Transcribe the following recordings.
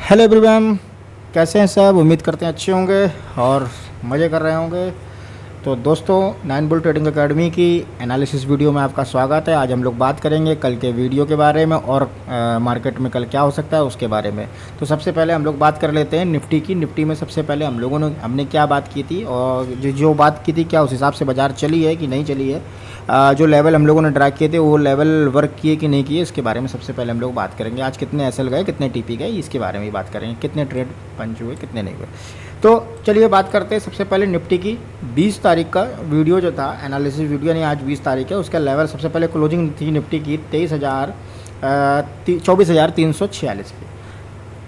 Hello everyone, कैसे हैं सब। उम्मीद करते हैं अच्छे होंगे और मज़े कर रहे होंगे। तो दोस्तों, 9 बुल ट्रेडिंग एकेडमी की एनालिसिस वीडियो में आपका स्वागत है। आज हम लोग बात करेंगे कल के वीडियो के बारे में और मार्केट में कल क्या हो सकता है उसके बारे में। तो सबसे पहले हम लोग बात कर लेते हैं निफ्टी की। निफ्टी में सबसे पहले हमने क्या बात की थी और जो बात की थी क्या उस हिसाब से बाज़ार चली है कि नहीं चली है। जो लेवल हम लोगों ने ड्रा किए थे वो लेवल वर्क किए कि नहीं किए, इसके बारे में सबसे पहले हम लोग बात करेंगे। आज कितने एसएल गए, कितने टीपी गए, इसके बारे में ही बात करेंगे। कितने ट्रेड पंच हुए, कितने नहीं हुए। तो चलिए बात करते हैं सबसे पहले निफ्टी की। 20 तारीख का वीडियो जो था एनालिसिस वीडियो, यानी आज 20 तारीख है, उसका लेवल सबसे पहले क्लोजिंग थी निफ्टी की 24,346 की।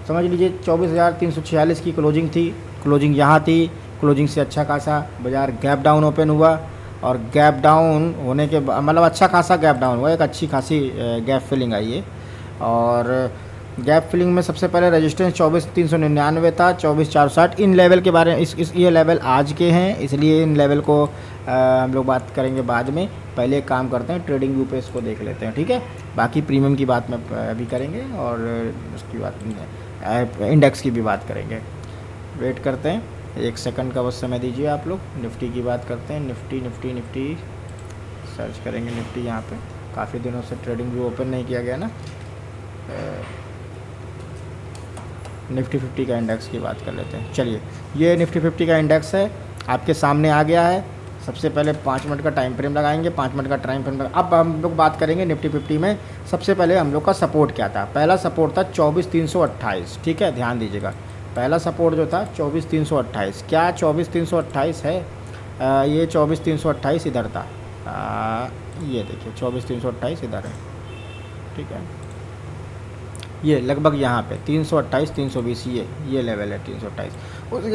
समझ लीजिए 24,346 की क्लोजिंग थी। क्लोजिंग यहाँ थी। क्लोजिंग से अच्छा खासा बाज़ार गैप डाउन ओपन हुआ और गैप डाउन होने के बाद मतलब अच्छा खासा गैप डाउन हुआ, एक अच्छी खासी गैप फिलिंग आई है। और गैप फिलिंग में सबसे पहले रेजिस्टेंस 24,399 था, 24,460। इन लेवल के बारे में ये लेवल आज के हैं, इसलिए इन लेवल को हम लोग बात करेंगे बाद में। पहले एक काम करते हैं, ट्रेडिंग व्यू पे इसको देख लेते हैं, ठीक है। बाकी प्रीमियम की बात में अभी करेंगे और उसकी बात इंडेक्स की भी बात करेंगे। वेट करते हैं, 1 सेकंड का बस समय दीजिए आप लोग। निफ्टी की बात करते हैं। निफ्टी सर्च करेंगे निफ्टी। यहाँ पे काफ़ी दिनों से ट्रेडिंग व्यू ओपन नहीं किया गया ना। निफ्टी 50 का इंडेक्स की बात कर लेते हैं। चलिए, ये निफ्टी 50 का इंडेक्स है, आपके सामने आ गया है। सबसे पहले 5 मिनट का टाइम फ्रेम लगाएंगे। 5 मिनट का टाइम फ्रेम अब हम लोग बात करेंगे निफ्टी 50 में। सबसे पहले हम लोग का सपोर्ट क्या था। पहला सपोर्ट था 24,328, ठीक है, ध्यान दीजिएगा। पहला सपोर्ट जो था 24,328। क्या 24,328 है? ये 24,328 इधर था। ये देखिए 24,328 इधर है, ठीक है। ये लगभग यहाँ पे 328 320 ये लेवल है 328।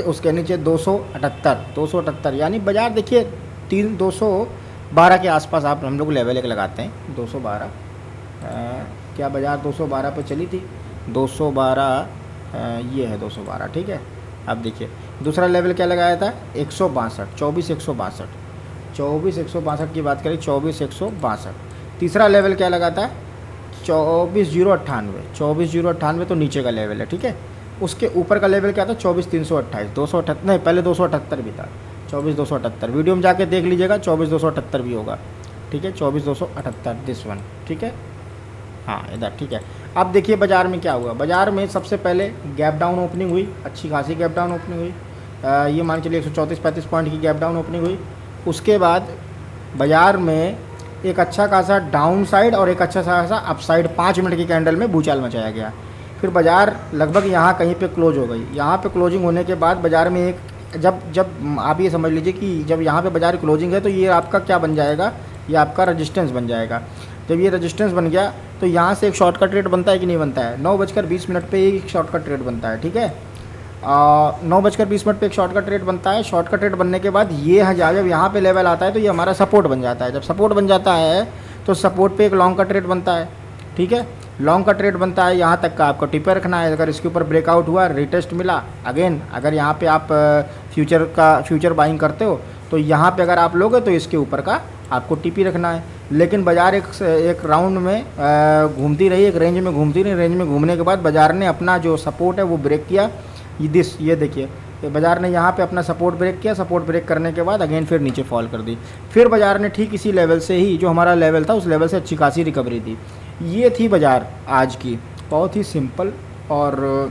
उसके नीचे 278 यानी बाज़ार देखिए 212 के आसपास आप हम लोग लेवल एक लगाते हैं। 212 क्या बाज़ार 212 पे चली थी? 212 ये है 212, ठीक है। अब देखिए दूसरा लेवल क्या लगाया था? 162, 24,162 की बात करें, 24,162। तीसरा लेवल क्या लगा था? 24,098 तो नीचे का लेवल है, ठीक है। उसके ऊपर का लेवल क्या था? 24,328, 278 नहीं, पहले 278 भी था। 24,278 वीडियो में जाके देख लीजिएगा, 24,278 भी होगा, ठीक है। 24,278 दिस वन, ठीक है, हाँ इधर, ठीक है। अब देखिए बाज़ार में क्या हुआ। बाज़ार में सबसे पहले गैप डाउन ओपनिंग हुई, अच्छी खासी गैप डाउन ओपनिंग हुई। ये मान के चलिए 134-35 पॉइंट की गैप डाउन ओपनिंग हुई। उसके बाद बाज़ार में एक अच्छा खासा डाउन साइड और एक अच्छा खासा अप साइड 5 मिनट की कैंडल में भूचाल मचाया गया। फिर बाज़ार लगभग यहाँ कहीं पे क्लोज हो गई। यहाँ पे क्लोजिंग होने के बाद बाज़ार में एक जब आप ये समझ लीजिए कि जब यहाँ पे बाज़ार क्लोजिंग है तो ये आपका क्या बन जाएगा? ये आपका रजिस्टेंस बन जाएगा। जब ये रजिस्टेंस बन गया तो यहाँ से एक शॉर्टकट ट्रेड बनता है कि नहीं बनता है? 9:20 पे एक शॉर्टकट ट्रेड बनता है, ठीक है। 9:20 पे एक शॉर्टकट ट्रेड बनता है। शॉर्टकट ट्रेड बनने के बाद ये जब यहाँ पे लेवल आता है तो ये हमारा सपोर्ट बन जाता है। जब सपोर्ट बन जाता है तो सपोर्ट पे एक लॉन्ग का ट्रेड बनता है, ठीक है। लॉन्ग का ट्रेड बनता है, यहाँ तक का आपको टिपर रखना है। अगर इसके ऊपर ब्रेकआउट हुआ, रिटेस्ट मिला, अगेन अगर यहाँ पे आप फ्यूचर बाइंग करते हो तो यहाँ पे अगर आप लोगे तो इसके ऊपर का आपको टीपी रखना है। लेकिन बाज़ार एक राउंड में घूमती रही, एक रेंज में घूमती रही। रेंज में घूमने के बाद बाज़ार ने अपना जो सपोर्ट है वो ब्रेक किया। ये देखिए बाज़ार ने यहाँ पे अपना सपोर्ट ब्रेक किया। सपोर्ट ब्रेक करने के बाद अगेन फिर नीचे फॉल कर दी। फिर बाज़ार ने ठीक इसी लेवल से ही, जो हमारा लेवल था उस लेवल से अच्छी खासी रिकवरी दी। ये थी बाज़ार आज की, बहुत ही सिंपल और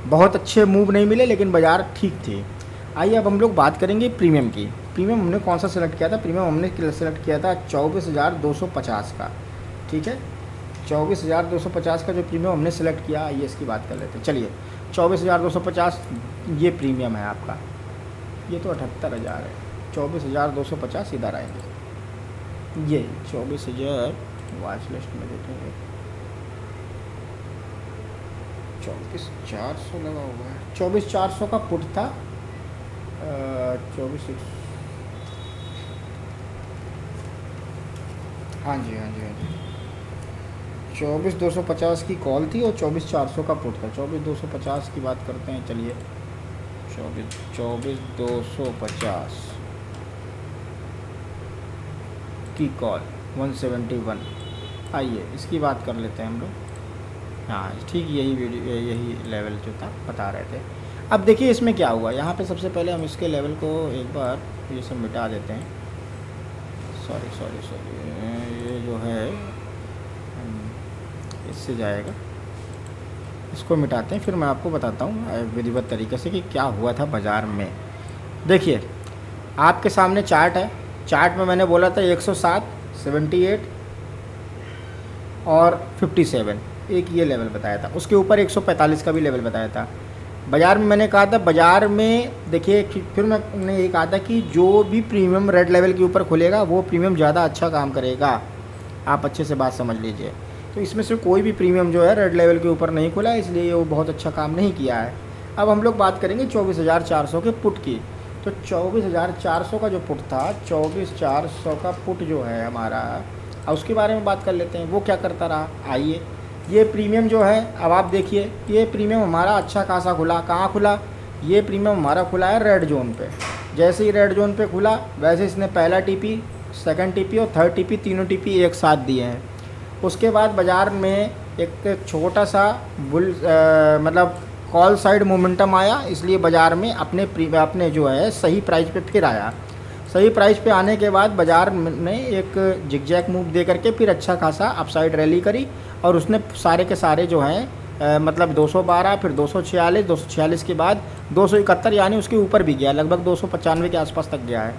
बहुत अच्छे मूव नहीं मिले, लेकिन बाज़ार ठीक थी। आइए अब हम लोग बात करेंगे प्रीमियम की। प्रीमियम हमने कौन सा सेलेक्ट किया था? प्रीमियम हमने सेलेक्ट किया था 24,250 का, ठीक है। 24,250 का जो प्रीमियम हमने सेलेक्ट किया, आइए इसकी बात कर लेते हैं। चलिए 24,250 ये प्रीमियम है आपका। ये तो 78,000 है। 24,250 इधर आएंगे। ये 24,000 वॉच लिस्ट में देखेंगे, 24,400 लगा हुआ है। 24,400 का पुट था। 24, हाँ जी 24,250 की कॉल थी और 24,400 का पुट था। 24,250 की बात करते हैं। चलिए 24,250 की कॉल 171। आइए इसकी बात कर लेते हैं हम लोग। हाँ ठीक, यही वीडियो यही लेवल जो था बता रहे थे। अब देखिए इसमें क्या हुआ, यहाँ पे सबसे पहले हम इसके लेवल को एक बार ये सब मिटा देते हैं। सॉरी सॉरी सॉरी, ये जो है इससे जाएगा, इसको मिटाते हैं, फिर मैं आपको बताता हूँ विधिवत तरीके से कि क्या हुआ था बाज़ार में। देखिए आपके सामने चार्ट है, चार्ट में मैंने बोला था 107, 78 और 57, एक ये लेवल बताया था। उसके ऊपर 145 का भी लेवल बताया था। बाज़ार में मैंने कहा था, बाज़ार में देखिए फिर मैंने ये कहा था कि जो भी प्रीमियम रेड लेवल के ऊपर खुलेगा वो प्रीमियम ज़्यादा अच्छा काम करेगा। आप अच्छे से बात समझ लीजिए। तो इसमें से कोई भी प्रीमियम जो है रेड लेवल के ऊपर नहीं खुला, इसलिए वो बहुत अच्छा काम नहीं किया है। अब हम लोग बात करेंगे 24,400 के पुट की। तो 24,400 का जो पुट था, 24,400 का पुट जो है हमारा, अब उसके बारे में बात कर लेते हैं वो क्या करता रहा। आइए, ये प्रीमियम जो है, अब आप देखिए ये प्रीमियम हमारा अच्छा खासा खुला। कहाँ खुला? ये प्रीमियम हमारा खुला है रेड जोन पे। जैसे ही रेड जोन पे खुला वैसे इसने पहला टीपी, सेकंड टीपी और थर्ड टीपी, तीनों टीपी एक साथ दिए हैं। उसके बाद बाज़ार में एक छोटा सा मतलब कॉल साइड मोमेंटम आया, इसलिए बाज़ार में अपने जो है सही प्राइस पे फिर आया। सही प्राइस पे आने के बाद बाज़ार ने एक जिगजैग मूव दे करके फिर अच्छा खासा अपसाइड रैली करी और उसने सारे के सारे जो हैं मतलब 212, फिर 246, 246 के बाद 271, यानी उसके ऊपर भी गया, लगभग 295 के आसपास तक गया है।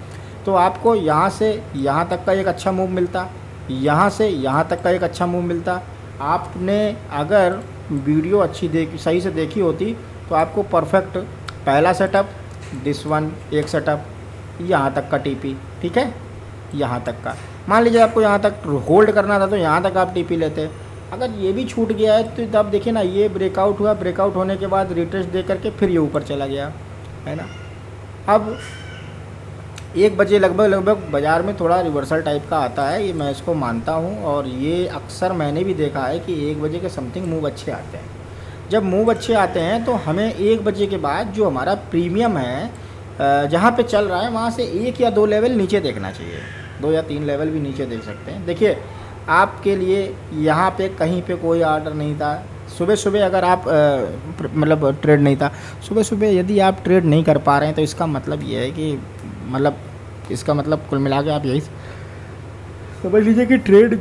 तो आपको यहाँ से यहाँ तक का एक अच्छा मूव मिलता, यहाँ से यहाँ तक का एक अच्छा मूव मिलता। आपने अगर वीडियो सही से देखी होती तो आपको परफेक्ट पहला सेटअप, दिस वन एक सेटअप, यहाँ तक का टीपी, ठीक है, यहाँ तक का। मान लीजिए आपको यहाँ तक होल्ड करना था तो यहाँ तक आप टीपी लेते। अगर ये भी छूट गया है तो तब देखिए ना, ये ब्रेकआउट हुआ, ब्रेकआउट होने के बाद रिटेस्ट दे करके फिर ये ऊपर चला गया, है ना। अब 1 बजे लगभग बाज़ार में थोड़ा रिवर्सल टाइप का आता है, ये मैं इसको मानता हूँ। और ये अक्सर मैंने भी देखा है कि 1 बजे के समथिंग मूव अच्छे आते हैं। जब मूव अच्छे आते हैं तो हमें 1 बजे के बाद जो हमारा प्रीमियम है जहाँ पे चल रहा है वहाँ से 1 या 2 लेवल नीचे देखना चाहिए, 2 या 3 लेवल भी नीचे देख सकते हैं। देखिए आपके लिए यहाँ पे कहीं पे कोई ऑर्डर नहीं था। सुबह सुबह अगर आप मतलब ट्रेड नहीं था, सुबह सुबह यदि आप ट्रेड नहीं कर पा रहे हैं तो इसका मतलब ये है कि इसका मतलब कुल मिला के आप यही समझ लीजिए कि ट्रेड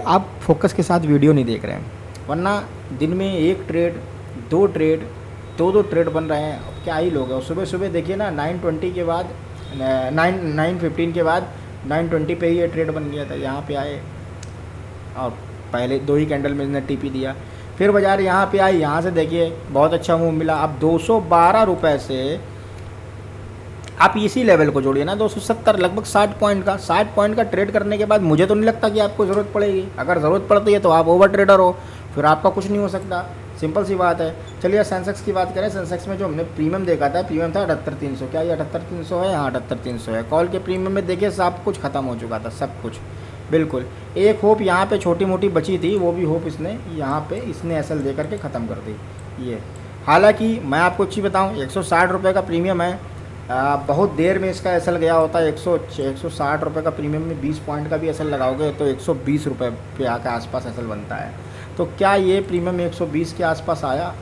आप फोकस के साथ वीडियो नहीं देख रहे हैं। वरना दिन में 1 ट्रेड, 2 ट्रेड, 2 ट्रेड बन रहे हैं, क्या ही लोग हैं। सुबह सुबह देखिए ना 9:20 के बाद 9:15 के बाद 9:20 पे ही ये ट्रेड बन गया था। यहाँ पे आए और पहले 2 ही कैंडल में इसने टीपी दिया, फिर बाज़ार यहाँ पे आई, यहाँ से देखिए बहुत अच्छा मूव मिला। अब 212 रुपये से आप इसी लेवल को जोड़िए ना, 270, लगभग 60 पॉइंट का ट्रेड करने के बाद मुझे तो नहीं लगता कि आपको ज़रूरत पड़ेगी। अगर ज़रूरत पड़ती है तो आप ओवर ट्रेडर हो, फिर आपका कुछ नहीं हो सकता, सिंपल सी बात है। चलिए सेंसेक्स की बात करें। सेंसेक्स में जो हमने प्रीमियम देखा था, प्रीमियम था 78,300। क्या ये 78,300 है? हाँ 78,300 है। कॉल के प्रीमियम में देखिए सब कुछ ख़त्म हो चुका था, सब कुछ बिल्कुल। एक होप यहाँ पे छोटी मोटी बची थी, वो भी होप इसने यहाँ पे एसएल दे करके ख़त्म कर दी ये। हालांकि मैं आपको अच्छी बताऊँ, 160 रुपये का प्रीमियम है, बहुत देर में इसका एसएल गया होता है। 160 रुपये का प्रीमियम में 20 पॉइंट का भी एसएल लगाओगे तो 120 रुपये पे आके आसपास एसएल बनता है। तो क्या ये प्रीमियम 120 के आसपास आया?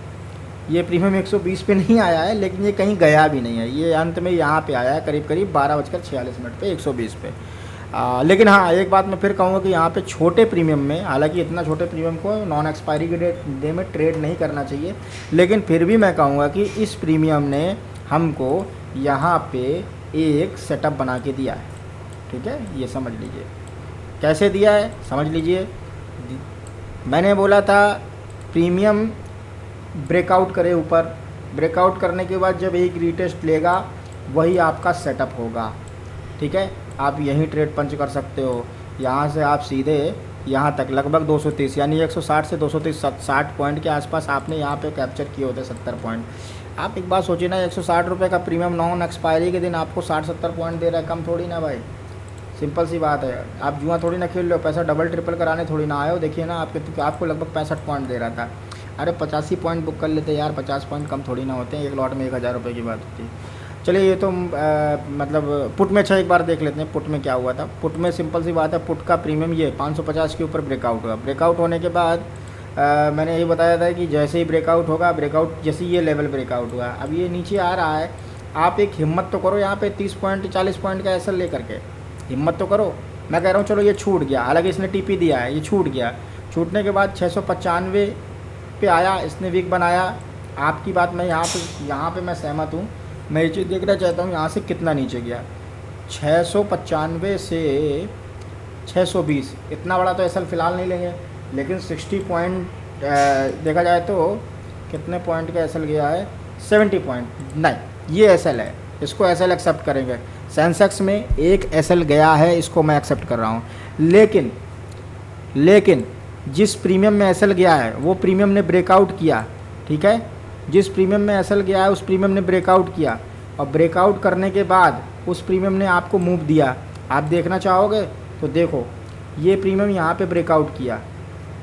ये प्रीमियम 120 पे नहीं आया है, लेकिन ये कहीं गया भी नहीं है। ये अंत में यहाँ पे आया है करीब 12:46 पे 120 पे। लेकिन हाँ, एक बात मैं फिर कहूँगा कि यहाँ पे छोटे प्रीमियम में, हालांकि इतना छोटे प्रीमियम को नॉन एक्सपायरी के डे में ट्रेड नहीं करना चाहिए, लेकिन फिर भी मैं कहूँगा कि इस प्रीमियम ने हमको यहाँ पे एक सेटअप बना के दिया है, ठीक है। ये समझ लीजिए कैसे दिया है, समझ लीजिए। मैंने बोला था प्रीमियम ब्रेकआउट करे ऊपर, ब्रेकआउट करने के बाद जब एक रीटेस्ट लेगा वही आपका सेटअप होगा, ठीक है। आप यहीं ट्रेड पंच कर सकते हो। यहाँ से आप सीधे यहाँ तक लगभग 230, यानी 160 से 230, 60 पॉइंट के आसपास आपने यहाँ पे कैप्चर किए होते 70 पॉइंट। आप एक बात सोचिए ना, 160 रुपये का प्रीमियम नॉन एक्सपायरी के दिन आपको 60-70 पॉइंट दे रहा है, कम थोड़ी ना भाई, सिंपल सी बात है। आप जुआ थोड़ी ना खेल लो, पैसा डबल ट्रिपल कराने थोड़ी ना आए हो। देखिए ना आपको लगभग 65 पॉइंट दे रहा था। अरे 85 पॉइंट बुक कर लेते यार, 50 पॉइंट कम थोड़ी ना होते हैं, एक लॉट में 1000 रुपये की बात होती है। चलिए ये तो मतलब पुट में अच्छा एक बार देख लेते हैं पुट में क्या हुआ था। पुट में सिंपल सी बात है, पुट का प्रीमियम ये 550 के ऊपर ब्रेकआउट हुआ। ब्रेकआउट होने के बाद मैंने ये बताया था कि जैसे ही ब्रेकआउट होगा, ब्रेकआउट जैसे ये लेवल ब्रेकआउट हुआ, अब ये नीचे आ रहा है, आप एक हिम्मत तो करो यहाँ पे 30 पॉइंट 40 पॉइंट का एसएल लेकर के, हिम्मत तो करो। मैं कह रहा हूँ चलो ये छूट गया, हालांकि इसने टीपी दिया है, ये छूट गया। छूटने के बाद 695 पे आया, इसने वीक बनाया। आपकी बात मैं यहाँ पे मैं सहमत हूँ। मैं ये चीज़ देखना चाहता हूँ यहाँ से कितना नीचे गया। 695 से 620, इतना बड़ा तो एसएल फ़िलहाल नहीं लेंगे, लेकिन 60 पॉइंट देखा जाए तो कितने पॉइंट का एसएल गया है, 70 पॉइंट। नहीं, ये एसएल है, इसको एसएल एक्सेप्ट करेंगे। सेंसेक्स में एक एसएल गया है, इसको मैं एक्सेप्ट कर रहा हूँ। लेकिन जिस प्रीमियम में एसएल गया है वो प्रीमियम ने ब्रेकआउट किया, ठीक है। जिस प्रीमियम में एसएल गया है उस प्रीमियम ने ब्रेकआउट किया, और ब्रेकआउट करने के बाद उस प्रीमियम ने आपको मूव दिया। आप देखना चाहोगे तो देखो, ये प्रीमियम यहाँ पे ब्रेकआउट किया,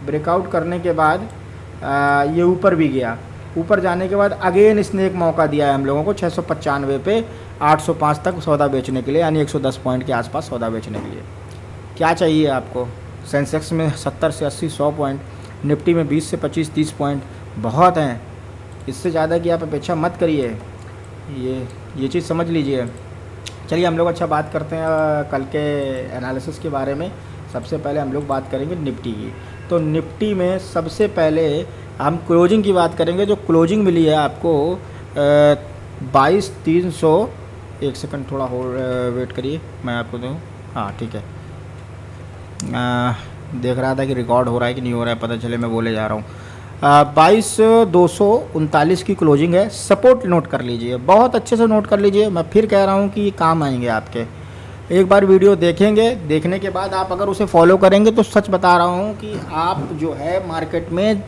ब्रेकआउट करने के बाद ये ऊपर भी गया। ऊपर जाने के बाद अगेन इसने एक मौका दिया है हम लोगों को 695 पे 805 तक सौदा बेचने के लिए, यानी 110 पॉइंट के आसपास सौदा बेचने के लिए। क्या चाहिए आपको? सेंसेक्स में 70 से 80 100 पॉइंट, निफ्टी में 20 से 25 30 पॉइंट बहुत हैं। इससे ज़्यादा की आप अपेक्षा मत करिए, ये चीज़ समझ लीजिए। चलिए हम लोग अच्छा बात करते हैं कल के एनालिसिस के बारे में। सबसे पहले हम लोग बात करेंगे निफ्टी की। तो निफ्टी में सबसे पहले हम क्लोजिंग की बात करेंगे। जो क्लोजिंग मिली है आपको 22,300, एक सेकंड थोड़ा हो वेट करिए, मैं आपको दूँ। हाँ ठीक है, देख रहा था कि रिकॉर्ड हो रहा है कि नहीं हो रहा है, पता चले मैं बोले जा रहा हूँ। 22,239 की क्लोजिंग है। सपोर्ट नोट कर लीजिए, बहुत अच्छे से नोट कर लीजिए। मैं फिर कह रहा हूँ कि ये काम आएंगे आपके। एक बार वीडियो देखेंगे, देखने के बाद आप अगर उसे फॉलो करेंगे तो सच बता रहा हूँ कि आप जो है मार्केट में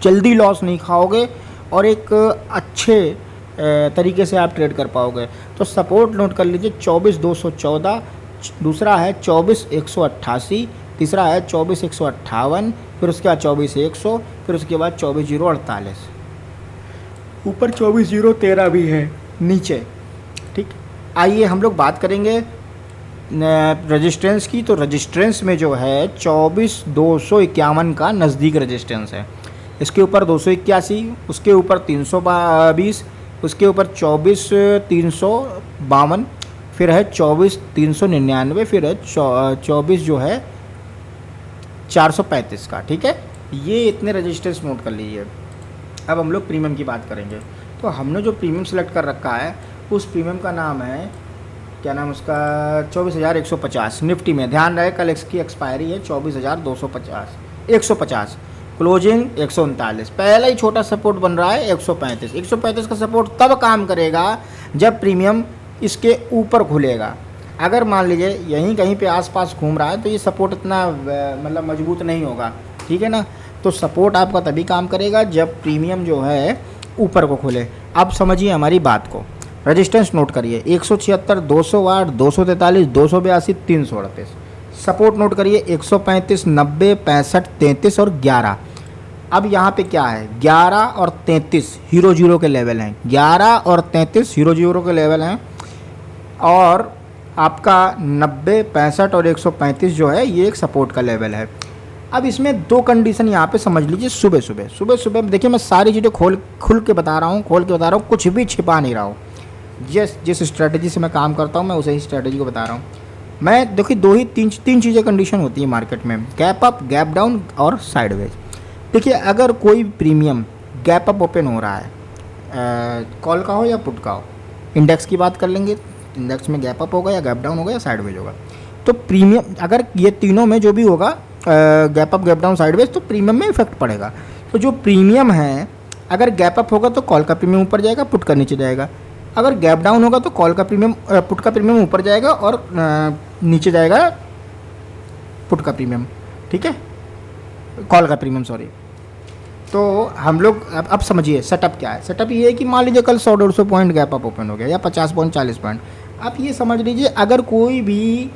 जल्दी लॉस नहीं खाओगे और एक अच्छे तरीके से आप ट्रेड कर पाओगे। तो सपोर्ट नोट कर लीजिए 24,214, दूसरा है 24,188, तीसरा है 24,158, फिर उसके बाद 24,100, फिर उसके बाद 24,048, ऊपर 24,013 भी है नीचे, ठीक। आइए हम लोग बात करेंगे रजिस्टेंस की। तो रजिस्टेंस में जो है 24,251 का नज़दीक रजिस्टेंस है। इसके ऊपर 281, उसके ऊपर 320, उसके ऊपर 24,352, फिर है 24,399, फिर है 24 जो है 435 का, ठीक है। ये इतने रजिस्टेंस नोट कर लीजिए। अब हम लोग प्रीमियम की बात करेंगे। तो हमने जो प्रीमियम सेलेक्ट कर रखा है उस प्रीमियम का नाम है, क्या नाम उसका, 24,150 निफ्टी में। ध्यान रहे कल इसकी एक्सपायरी है 24,250, क्लोजिंग 139। पहला ही छोटा सपोर्ट बन रहा है 135 का सपोर्ट तब काम करेगा जब प्रीमियम इसके ऊपर खुलेगा। अगर मान लीजिए यहीं कहीं पे आसपास घूम रहा है तो ये सपोर्ट इतना मतलब मजबूत नहीं होगा, ठीक है ना। तो सपोर्ट आपका तभी काम करेगा जब प्रीमियम जो है ऊपर को खुले। अब समझिए हमारी बात को, रजिस्टेंस नोट करिए 176, 208, 243, 282, 338। सपोर्ट नोट करिए 135, 90, 65, 33 और 11। अब यहाँ पे क्या है, 11 और 33 0 के लेवल हैं, 11 और 33 0 के लेवल हैं। और आपका 90, 65 और 135 जो है ये एक सपोर्ट का लेवल है। अब इसमें दो कंडीशन यहाँ पे समझ लीजिए। सुबह सुबह देखिए, मैं सारी चीज़ें खुल के बता रहा हूँ, कुछ भी छिपा नहीं रहा हूँ। जिस स्ट्रेटजी से मैं काम करता हूँ मैं उसे ही स्ट्रेटजी को बता रहा हूँ। मैं देखिए तीन चीज़ें कंडीशन होती है मार्केट में, गैप अप, गैप डाउन और साइडवेज। देखिए अगर कोई प्रीमियम गैप अप ओपन हो रहा है, कॉल का हो या पुट का हो, इंडेक्स की बात कर लेंगे, इंडेक्स में गैप अप होगा या गैप डाउन होगा या साइडवेज होगा। तो प्रीमियम अगर ये तीनों में जो भी होगा, gap up, gap down, sideways, तो प्रीमियम में इफेक्ट पड़ेगा। तो जो प्रीमियम है, अगर गैप अप होगा तो कॉल का प्रीमियम ऊपर जाएगा, पुट का नीचे जाएगा। अगर गैप डाउन होगा तो कॉल का प्रीमियम, पुट का प्रीमियम ऊपर जाएगा और नीचे जाएगा पुट का प्रीमियम, ठीक है, कॉल का प्रीमियम, सॉरी। तो हम लोग अब समझिए सेटअप क्या है। सेटअप ये है कि मान लीजिए कल 100-150 पॉइंट गैप अप ओपन हो गया या 50 पॉइंट, 40 पॉइंट। आप ये समझ लीजिए अगर कोई भी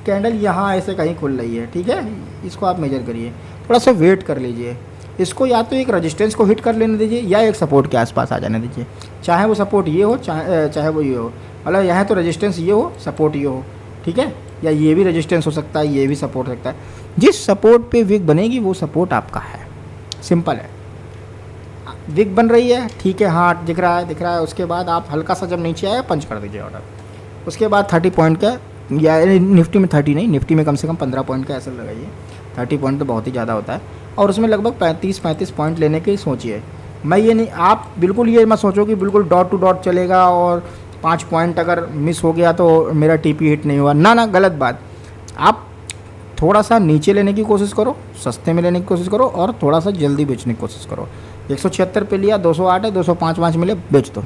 कैंडल यहाँ ऐसे कहीं खुल रही है, ठीक है, इसको आप मेजर करिए, थोड़ा सा वेट कर लीजिए, इसको या तो एक रेजिस्टेंस को हिट कर लेने दीजिए या एक सपोर्ट के आसपास आ जाने दीजिए। चाहे वो सपोर्ट ये हो, चाहे वो ये हो, मतलब यहाँ तो रेजिस्टेंस ये हो, सपोर्ट ये हो, ठीक है, या ये भी रेजिस्टेंस हो सकता है, ये भी सपोर्ट हो सकता है। जिस सपोर्ट पे वीक बनेगी वो सपोर्ट आपका है। सिंपल है। विक बन रही है, ठीक है, हाँ दिख रहा है, दिख रहा है। उसके बाद आप हल्का सा जब नीचे आए पंच कर दीजिए ऑर्डर। उसके बाद 30 पॉइंट का, या निफ्टी में 30 नहीं, निफ्टी में कम से कम 15 पॉइंट का ऐसा लगाइए। 30 पॉइंट तो बहुत ही ज़्यादा होता है, और उसमें लगभग 35 पॉइंट लेने की सोचिए। मैं ये नहीं, आप बिल्कुल ये मत सोचो कि बिल्कुल डॉट टू डॉट चलेगा और 5 पॉइंट अगर मिस हो गया तो मेरा टीपी हिट नहीं हुआ, ना ना, गलत बात। आप थोड़ा सा नीचे लेने की कोशिश करो, सस्ते में लेने की कोशिश करो, और थोड़ा सा जल्दी बेचने की कोशिश करो। 176 पे लिया, 208 है, 205 मिले, बेच दो।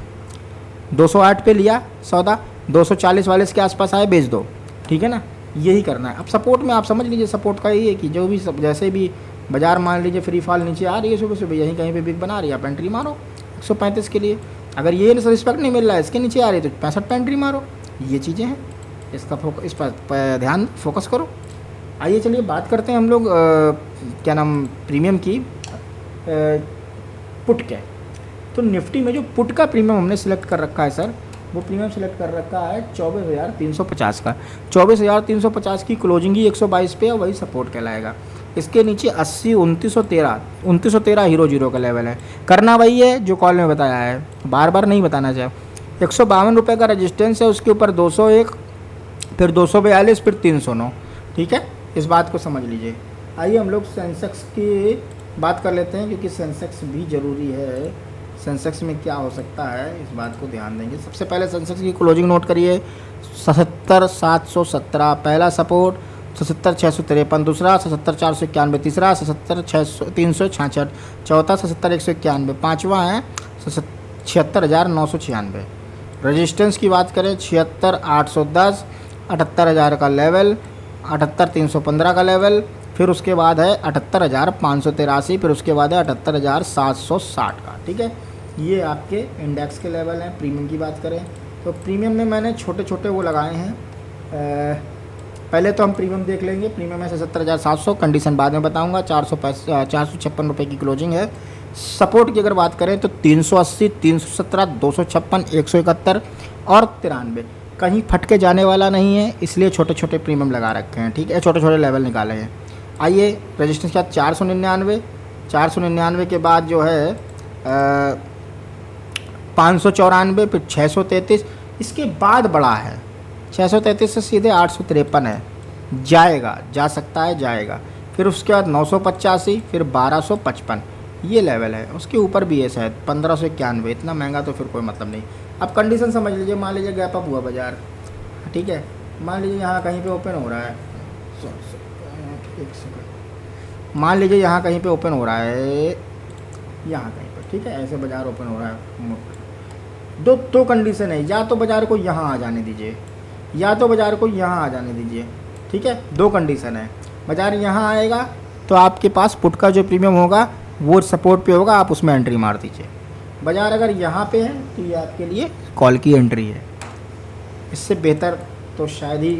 208 पे लिया सौदा, 240 वाले के आसपास आए, बेच दो, ठीक है ना। यही करना है। अब सपोर्ट में आप समझ लीजिए, सपोर्ट का यही है कि जो भी सब, जैसे भी बाजार मान लीजिए फ्री फॉल नीचे आ रही है सुबह सुबह, यहीं कहीं पे बिग बना रही है, आप एंट्री मारो 135 के लिए। अगर ये रिस्पेक्ट नहीं मिल रहा है, इसके नीचे आ रही है तो 65 पे एंट्री मारो। ये चीज़ें हैं, इसका इस पर ध्यान फोकस करो। आइए चलिए बात करते हैं हम लोग क्या नाम, प्रीमियम की, पुट के। तो निफ्टी में जो पुट का प्रीमियम हमने सिलेक्ट कर रखा है सर, वो प्रीमियम सिलेक्ट कर रखा है 24,350 का। 24,350 की क्लोजिंग ही 122 पे है, वही सपोर्ट कहलाएगा। इसके नीचे 80, 2913 हीरो जीरो का लेवल है। करना वही है जो कॉल में बताया है, बार बार नहीं बताना चाहिए। 152 रुपये का रजिस्टेंस है, उसके ऊपर 201, फिर 242, फिर 309, ठीक है। इस बात को समझ लीजिए। आइए हम लोग सेंसेक्स की बात कर लेते हैं, क्योंकि सेंसेक्स भी ज़रूरी है। सेंसेक्स में क्या हो सकता है, इस बात को ध्यान देंगे। सबसे पहले सेंसेक्स की क्लोजिंग नोट करिए, 77,717 पहला सपोर्ट, 77,653 दूसरा, 77,491 तीसरा, 77,366 चौथा, 77,191 पाँचवा है, 76,996। रजिस्टेंस की बात करें 76,810, 78,000 का लेवल, 78,315 का लेवल, फिर उसके बाद है 78,583, फिर उसके बाद है 78,760 का, ठीक है। ये आपके इंडेक्स के लेवल हैं। प्रीमियम की बात करें तो प्रीमियम में मैंने छोटे छोटे वो लगाए हैं। पहले तो हम प्रीमियम देख लेंगे। प्रीमियम है 77,700, कंडीशन बाद में बताऊंगा। 456 रुपये की क्लोजिंग है। सपोर्ट की अगर बात करें तो 380, 317, 256, 171 और 93। कहीं फटके जाने वाला नहीं है, इसलिए छोटे छोटे प्रीमियम लगा रखे हैं, ठीक है, छोटे छोटे लेवल निकाले हैं। आइए रजिस्टेंस के बाद 499, 499 के बाद जो है 594, फिर 633, इसके बाद बड़ा है 633 से सीधे 853 है, जाएगा, जा सकता है, जाएगा। फिर उसके बाद 985, फिर 1255, ये लेवल है। उसके ऊपर भी है शायद 1591, इतना महंगा तो फिर कोई मतलब नहीं। अब कंडीशन समझ लीजिए, मान लीजिए गैप अप हुआ बाजार, ठीक है, मान लीजिए यहाँ कहीं पे ओपन हो रहा है, एक सेकंड, मान लीजिए यहाँ कहीं पे ओपन हो रहा है, यहाँ कहीं पर, ठीक है, ऐसे बाजार ओपन हो रहा है। दो कंडीशन है, या तो बाजार को यहाँ आ जाने दीजिए, या तो बाजार को यहाँ आ जाने दीजिए, ठीक है। दो कंडीशन है। बाजार यहाँ आएगा तो आपके पास पुट का जो प्रीमियम होगा वो सपोर्ट पे होगा, आप उसमें एंट्री मार दीजिए। बाजार अगर यहाँ पे है तो ये आपके लिए कॉल की एंट्री है। इससे बेहतर तो शायद ही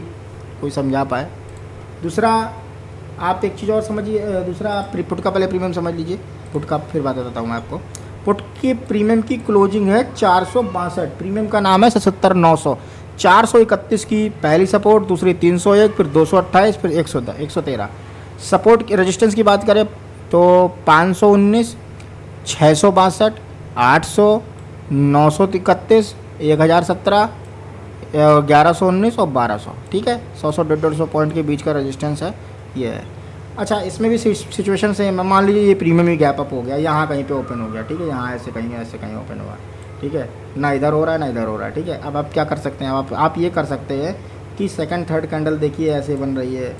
कोई समझा पाए। दूसरा आप एक चीज़ और समझिए, दूसरा आप पुट का पहले प्रीमियम समझ लीजिए, पुट का फिर बात बताता हूँ मैं आपको। पुट की प्रीमियम की क्लोजिंग है 462, प्रीमियम का नाम है 77,900। 431 की पहली सपोर्ट, दूसरी 301, फिर 228, फिर 113। सपोर्ट की रजिस्टेंस की बात करें तो 519, 662, 800, 931, 1017, 1119 और 1200, ठीक है। 100-150 पॉइंट के बीच का रजिस्टेंस है ये है। अच्छा, इसमें भी सिचुएशन से मान लीजिए ये प्रीमियम ही गैप अप हो गया, यहाँ कहीं पे ओपन हो गया, ठीक है, यहाँ ऐसे कहीं ओपन हुआ, ठीक है, ना इधर हो रहा है ना इधर हो रहा है, ठीक है। अब आप क्या कर सकते हैं, आप ये कर सकते हैं कि सेकंड थर्ड कैंडल देखिए ऐसे बन रही है,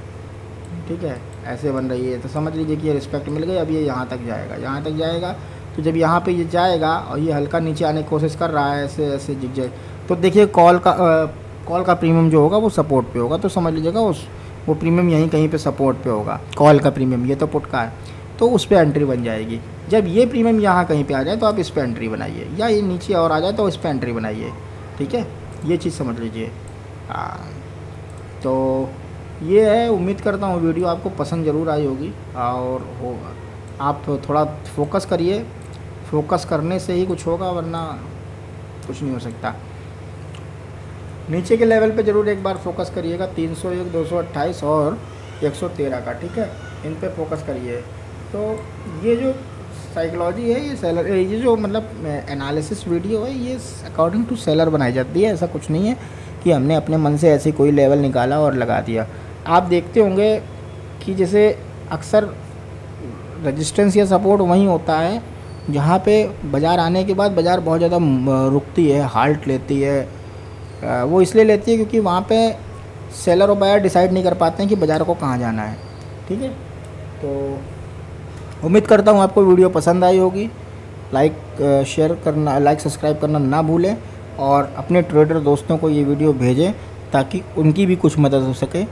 ठीक है, ऐसे बन रही है, तो समझ लीजिए कि ये रिस्पेक्ट मिल गई। अब ये यहाँ तक जाएगा, यहाँ तक जाएगा, तो जब यहाँ पे ये जाएगा और ये हल्का नीचे आने की कोशिश कर रहा है, ऐसे ऐसे जिग जाए, तो देखिए कॉल का प्रीमियम जो होगा वो सपोर्ट पे होगा, तो समझ लीजिएगा वो प्रीमियम यहीं कहीं पे सपोर्ट पे होगा, कॉल का प्रीमियम। ये तो पुट का है, तो उस पर एंट्री बन जाएगी। जब ये प्रीमियम यहाँ कहीं पे आ जाए तो आप इस पर एंट्री बनाइए, या ये नीचे और आ जाए तो इस पर एंट्री बनाइए, ठीक है, ये चीज़ समझ लीजिए। तो ये है, उम्मीद करता हूँ वीडियो आपको पसंद ज़रूर आई होगी, और आप थोड़ा फोकस करिए, फोकस करने से ही कुछ होगा, वरना कुछ नहीं हो सकता। नीचे के लेवल पे ज़रूर एक बार फोकस करिएगा, 301, 228 और 113 का, ठीक है, इन पे फोकस करिए। तो ये जो साइकोलॉजी है ये सेलर, ये जो मतलब एनालिसिस वीडियो है ये अकॉर्डिंग टू सेलर बनाई जाती है। ऐसा कुछ नहीं है कि हमने अपने मन से ऐसे कोई लेवल निकाला और लगा दिया। आप देखते होंगे कि जैसे अक्सर रेजिस्टेंस या सपोर्ट वहीं होता है जहाँ पे बाज़ार आने के बाद बाज़ार बहुत ज़्यादा रुकती है, हाल्ट लेती है। वो इसलिए लेती है क्योंकि वहाँ पे सेलर और बायर डिसाइड नहीं कर पाते हैं कि बाज़ार को कहाँ जाना है। ठीक है, तो उम्मीद करता हूँ आपको वीडियो पसंद आई होगी। लाइक शेयर करना, लाइक सब्सक्राइब करना ना भूलें और अपने ट्रेडर दोस्तों को ये वीडियो भेजें ताकि उनकी भी कुछ मदद हो सके।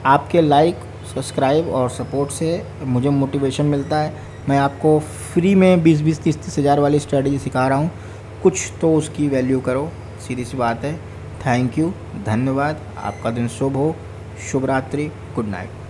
आपके लाइक, सब्सक्राइब और सपोर्ट से मुझे मोटिवेशन मिलता है। मैं आपको फ्री में 20-20, 30-30 हज़ार वाली स्ट्रेटजी सिखा रहा हूँ, कुछ तो उसकी वैल्यू करो, सीधी सी बात है। थैंक यू, धन्यवाद। आपका दिन शुभ हो, शुभ रात्रि, गुड नाइट।